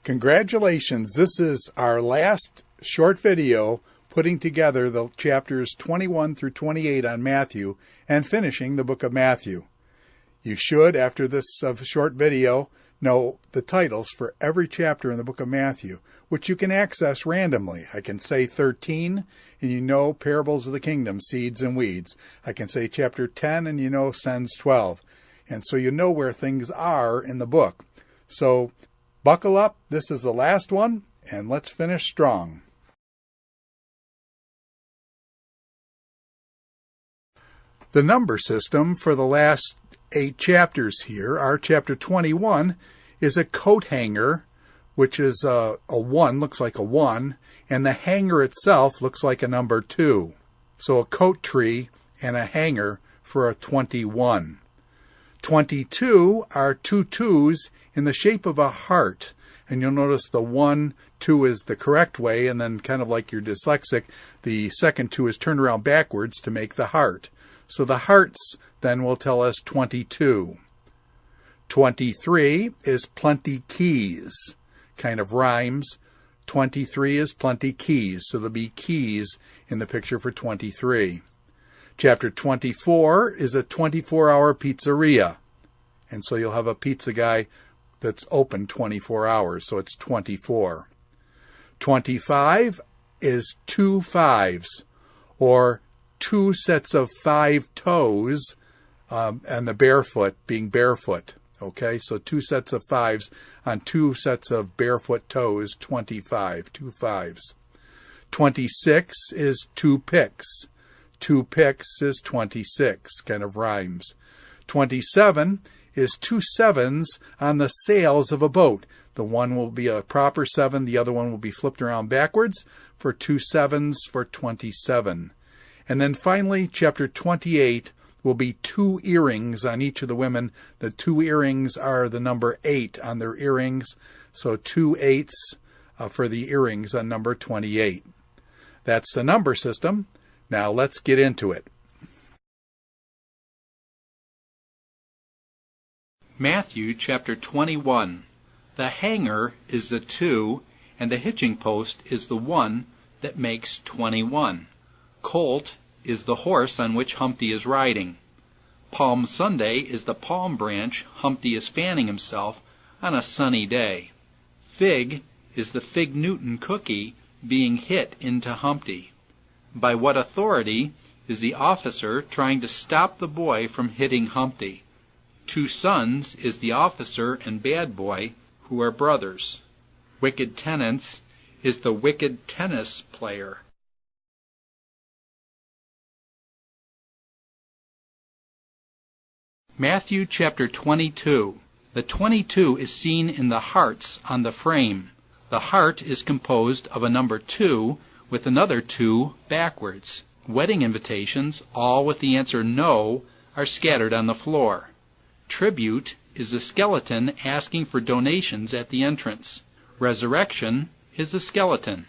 Congratulations, this is our last short video putting together the chapters 21 through 28 on Matthew and finishing the book of Matthew. You should, after this short video, know the titles for every chapter in the book of Matthew, which you can access randomly. I can say 13, and you know Parables of the Kingdom, Seeds and Weeds. I can say chapter 10, and you know Sends 12. And so you know where things are in the book. So buckle up, this is the last one, and let's finish strong. The number system for the last 8 chapters here, our chapter 21 is a coat hanger, which is a 1, looks like a 1, and the hanger itself looks like a number 2. So a coat tree and a hanger for a 21. 22 are 2 2s in the shape of a heart. And you'll notice the 1, 2 is the correct way, and then kind of like you're dyslexic, the second 2 is turned around backwards to make the heart. So the hearts then will tell us 22. 23 is plenty keys, kind of rhymes. 23 is plenty keys, so there'll be keys in the picture for 23. Chapter 24 is a 24-hour pizzeria, and so you'll have a pizza guy that's open 24 hours, so it's 24. 25 is 2 5s, or 2 sets of 5 toes, and the barefoot being barefoot. Okay, so 2 sets of 5s on 2 sets of barefoot toes, 25, 2 5s. 26 is 2 picks. 2 picks is 26, kind of rhymes. 27 is 2 7s on the sails of a boat. The one will be a proper 7, the other one will be flipped around backwards for 2 7s for 27. And then finally, chapter 28 will be 2 earrings on each of the women. The 2 earrings are the number 8 on their earrings, so 2 8s for the earrings on number 28. That's the number system. Now let's get into it. Matthew chapter 21. The hanger is the 2, and the hitching post is the 1 that makes 21. Colt is the horse on which Humpty is riding. Palm Sunday is the palm branch Humpty is fanning himself on a sunny day. Fig is the Fig Newton cookie being hit into Humpty. By what authority is the officer trying to stop the boy from hitting Humpty? 2 sons is the officer and bad boy who are brothers. Wicked tenants is the wicked tennis player. Matthew chapter 22. The 22 is seen in the hearts on the frame. The heart is composed of a number 2 with another 2 backwards. Wedding invitations, all with the answer no, are scattered on the floor. Tribute is the skeleton asking for donations at the entrance. Resurrection is the skeleton.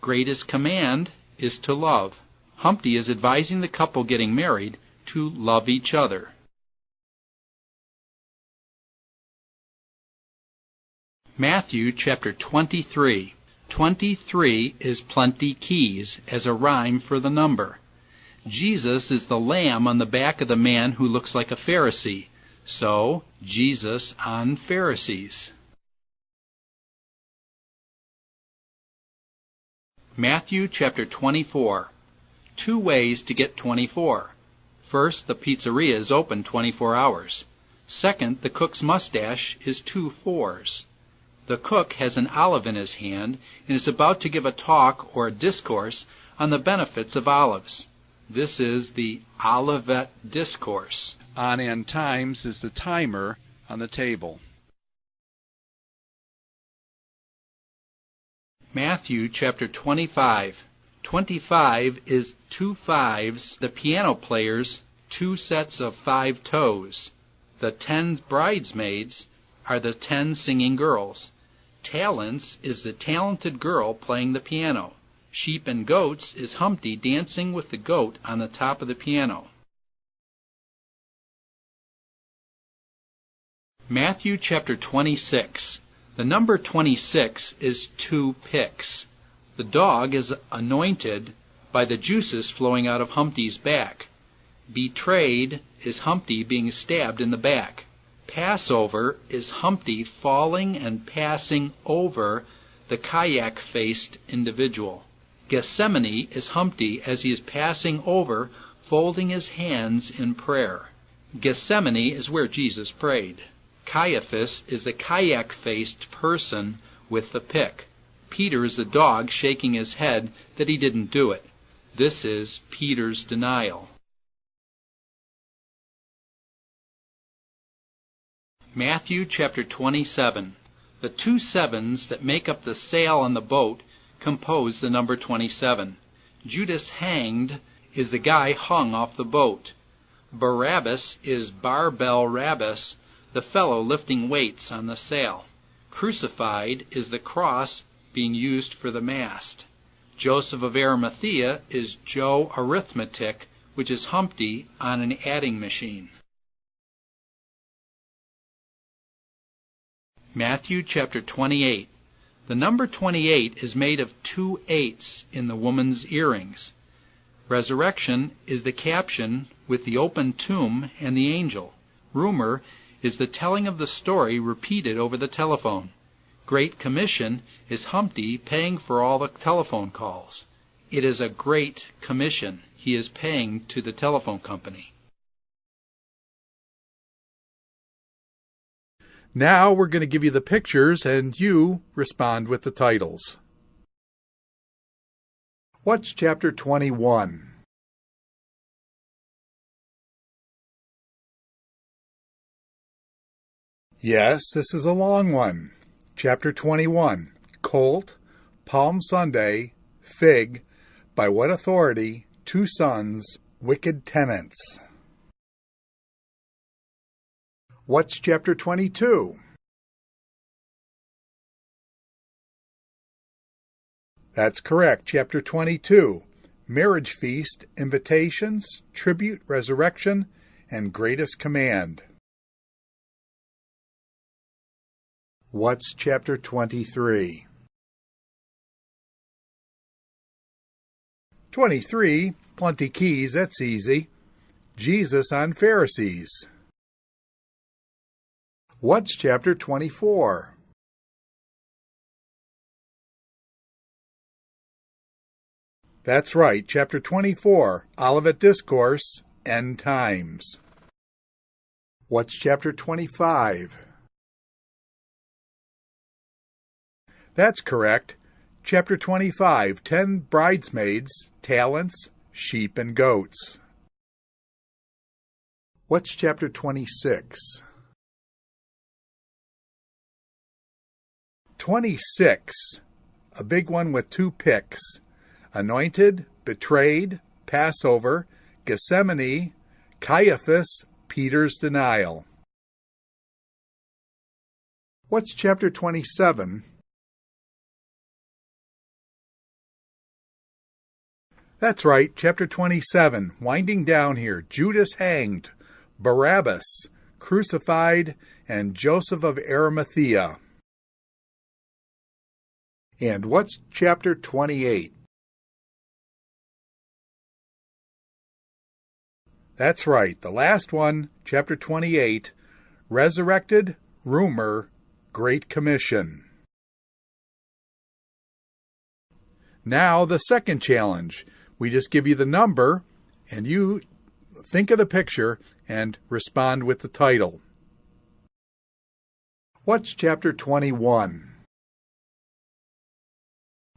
Greatest command is to love. Humpty is advising the couple getting married to love each other. Matthew chapter 23. 23 is plenty keys as a rhyme for the number. Jesus is the lamb on the back of the man who looks like a Pharisee. So, Jesus on Pharisees. Matthew chapter 24. 2 ways to get 24. First, the pizzeria is open 24 hours. Second, the cook's mustache is 2 4s. The cook has an olive in his hand and is about to give a talk or a discourse on the benefits of olives. This is the Olivet Discourse. On end times is the timer on the table. Matthew chapter 25. 25 is 2 5s, the piano player's 2 sets of 5 toes. The 10 bridesmaids are the 10 singing girls. Talents is the talented girl playing the piano. Sheep and goats is Humpty dancing with the goat on the top of the piano. Matthew chapter 26. The number 26 is 2 picks. The dog is anointed by the juices flowing out of Humpty's back. Betrayed is Humpty being stabbed in the back. Passover is Humpty falling and passing over the kayak-faced individual. Gethsemane is Humpty as he is passing over, folding his hands in prayer. Gethsemane is where Jesus prayed. Caiaphas is the kayak-faced person with the pick. Peter is the dog shaking his head that he didn't do it. This is Peter's denial. Matthew chapter 27. The 2 sevens that make up the sail on the boat compose the number 27. Judas hanged is the guy hung off the boat. Barabbas is Barbel Rabbas, the fellow lifting weights on the sail. Crucified is the cross being used for the mast. Joseph of Arimathea is Joe Arithmetic, which is Humpty on an adding machine. Matthew chapter 28. The number 28 is made of 2 8s in the woman's earrings. Resurrection is the caption with the open tomb and the angel. Rumor is the telling of the story repeated over the telephone. Great Commission is Humpty paying for all the telephone calls. It is a great commission he is paying to the telephone company. Now we're going to give you the pictures and you respond with the titles. What's chapter 21? Yes, this is a long one. Chapter 21. Colt, Palm Sunday, Fig, By What Authority, 2 Sons, Wicked Tenants. What's chapter 22? That's correct. Chapter 22. Marriage Feast, Invitations, Tribute, Resurrection, and Greatest Command. What's chapter 23? 23, Plenty Keys, that's easy. Jesus on Pharisees. What's chapter 24? That's right, chapter 24, Olivet Discourse, End Times. What's chapter 25? That's correct. Chapter 25, 10 Bridesmaids, Talents, Sheep and Goats. What's chapter 26? 26, a big one with 2 picks. Anointed, Betrayed, Passover, Gethsemane, Caiaphas, Peter's denial. What's chapter 27? That's right, chapter 27, winding down here. Judas hanged, Barabbas crucified, and Joseph of Arimathea. And what's chapter 28? That's right, the last one, chapter 28, Resurrected, Rumor, Great Commission. Now the second challenge. We just give you the number, and you think of the picture and respond with the title. What's chapter 21?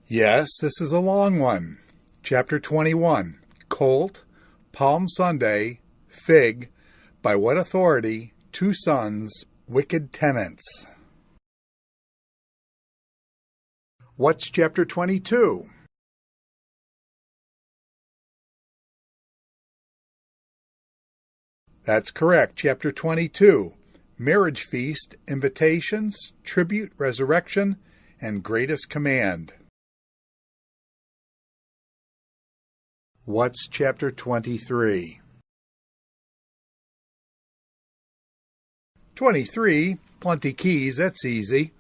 Yes, this is a long one. Chapter 21, Colt, Palm Sunday, Fig, By What Authority, 2 Sons, Wicked Tenants. What's chapter 22? That's correct. Chapter 22, Marriage Feast, Invitations, Tribute, Resurrection, and Greatest Command. What's chapter 23? 23, Plenty Keys, that's easy.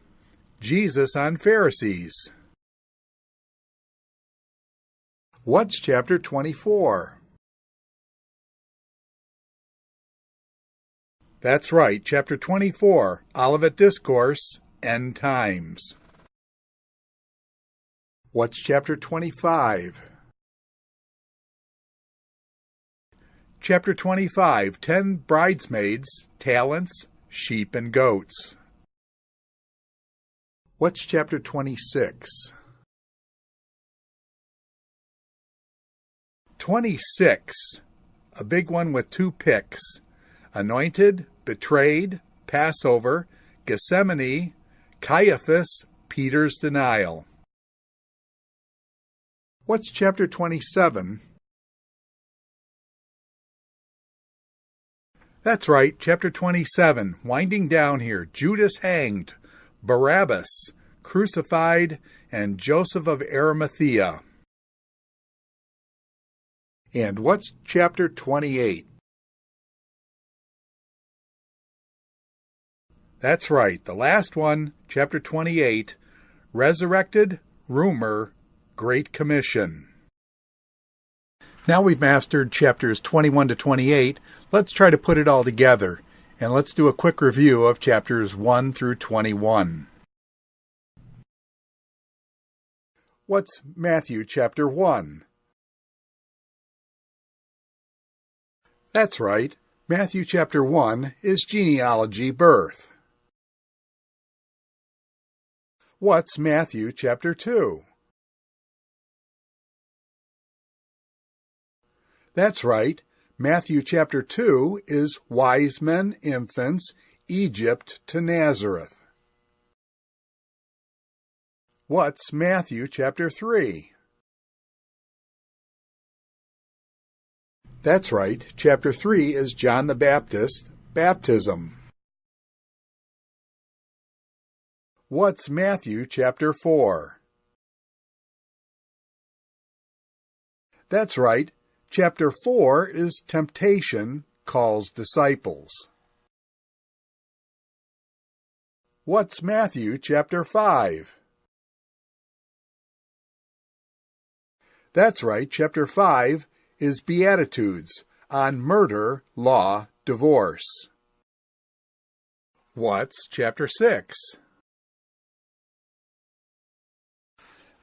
Jesus on Pharisees. What's chapter 24? That's right, chapter 24, Olivet Discourse, End Times. What's chapter 25? Chapter 25, 10 bridesmaids, talents, sheep and goats. What's chapter 26? 26, a big one with 2 picks. Anointed, betrayed, Passover, Gethsemane, Caiaphas, Peter's denial. What's chapter 27? That's right, chapter 27, winding down here. Judas hanged, Barabbas crucified, and Joseph of Arimathea. And what's chapter 28? That's right, the last one, chapter 28, Resurrected, Rumor, Great Commission. Now we've mastered chapters 21 to 28, let's try to put it all together, and let's do a quick review of chapters 1 through 21. What's Matthew chapter 1? That's right, Matthew chapter 1 is genealogy, birth. What's Matthew chapter 2? That's right, Matthew chapter 2 is wise men, infants, Egypt to Nazareth. What's Matthew chapter 3? That's right, chapter 3 is John the Baptist, baptism. What's Matthew chapter 4? That's right, chapter 4 is temptation, calls disciples. What's Matthew chapter 5? That's right, chapter 5 is Beatitudes, on murder, law, divorce. What's chapter 6?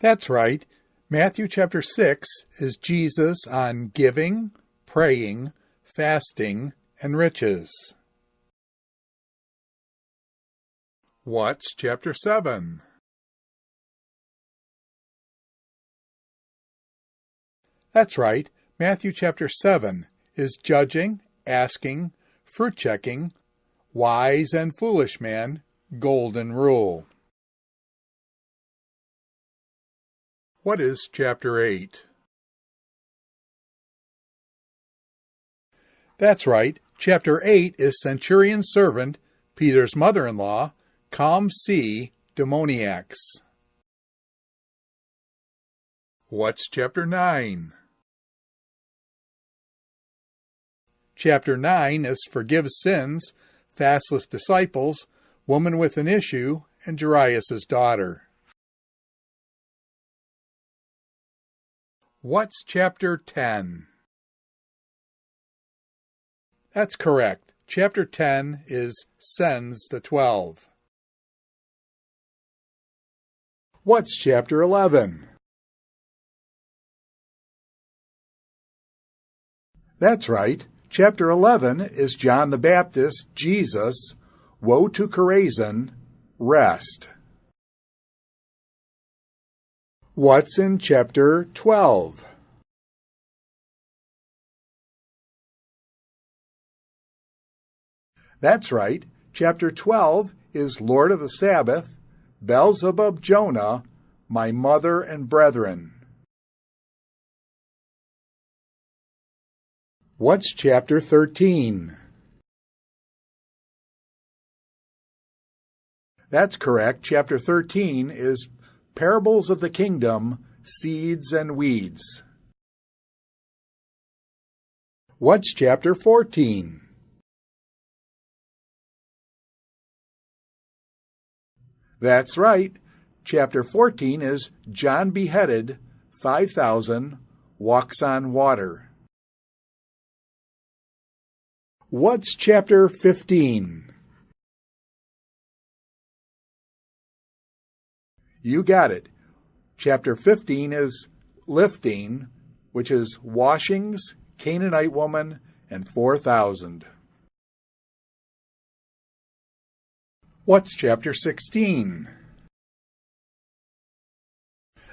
That's right, Matthew chapter 6 is Jesus on giving, praying, fasting, and riches. What's chapter 7? That's right, Matthew chapter 7 is judging, asking, fruit checking, wise and foolish man, golden rule. What is chapter 8? That's right, chapter 8 is centurion's servant, Peter's mother-in-law, calm sea, demoniacs. What's chapter 9? Chapter 9 is forgive sins, fastless disciples, woman with an issue, and Jairus' daughter. What's chapter 10? That's correct. Chapter 10 is sends the 12. What's chapter 11? That's right. Chapter 11 is John the Baptist, Jesus, woe to Chorazin, rest. What's in chapter 12? That's right. Chapter 12 is Lord of the Sabbath, Beelzebub Jonah, my mother and brethren. What's chapter 13? That's correct. Chapter 13 is Parables of the Kingdom, Seeds and Weeds. What's chapter 14? That's right. Chapter 14 is John Beheaded, 5,000, Walks on Water. What's Chapter 15? You got it. Chapter 15 is Lifting, which is Washings, Canaanite Woman, and 4,000. What's Chapter 16?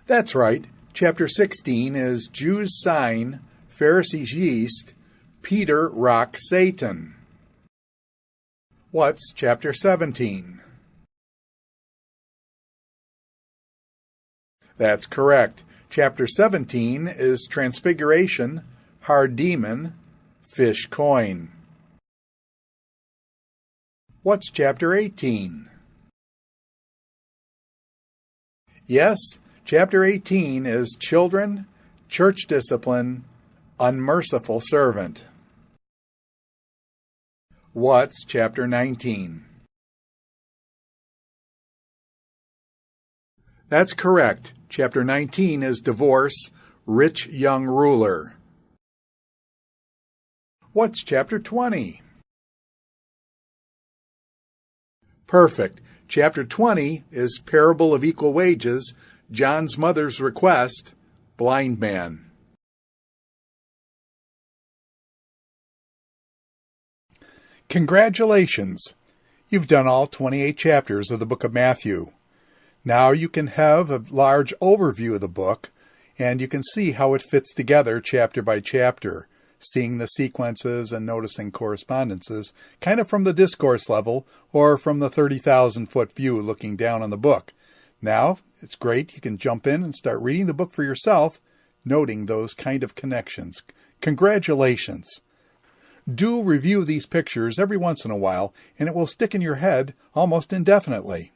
That's right. Chapter 16 is Jews' Sign, Pharisees' Yeast, Peter rocks Satan. What's Chapter 17? That's correct. Chapter 17 is Transfiguration, Hard Demon, Fish Coin. What's Chapter 18? Yes, Chapter 18 is Children, Church Discipline, Unmerciful Servant. What's Chapter 19? That's correct. Chapter 19 is Divorce, Rich Young Ruler. What's Chapter 20? Perfect. Chapter 20 is Parable of Equal Wages, John's Mother's Request, Blind Man. Congratulations! You've done all 28 chapters of the book of Matthew. Now you can have a large overview of the book, and you can see how it fits together chapter by chapter, seeing the sequences and noticing correspondences, kind of from the discourse level or from the 30,000-foot view looking down on the book. Now, it's great. You can jump in and start reading the book for yourself, noting those kind of connections. Congratulations! Do review these pictures every once in a while, and it will stick in your head almost indefinitely.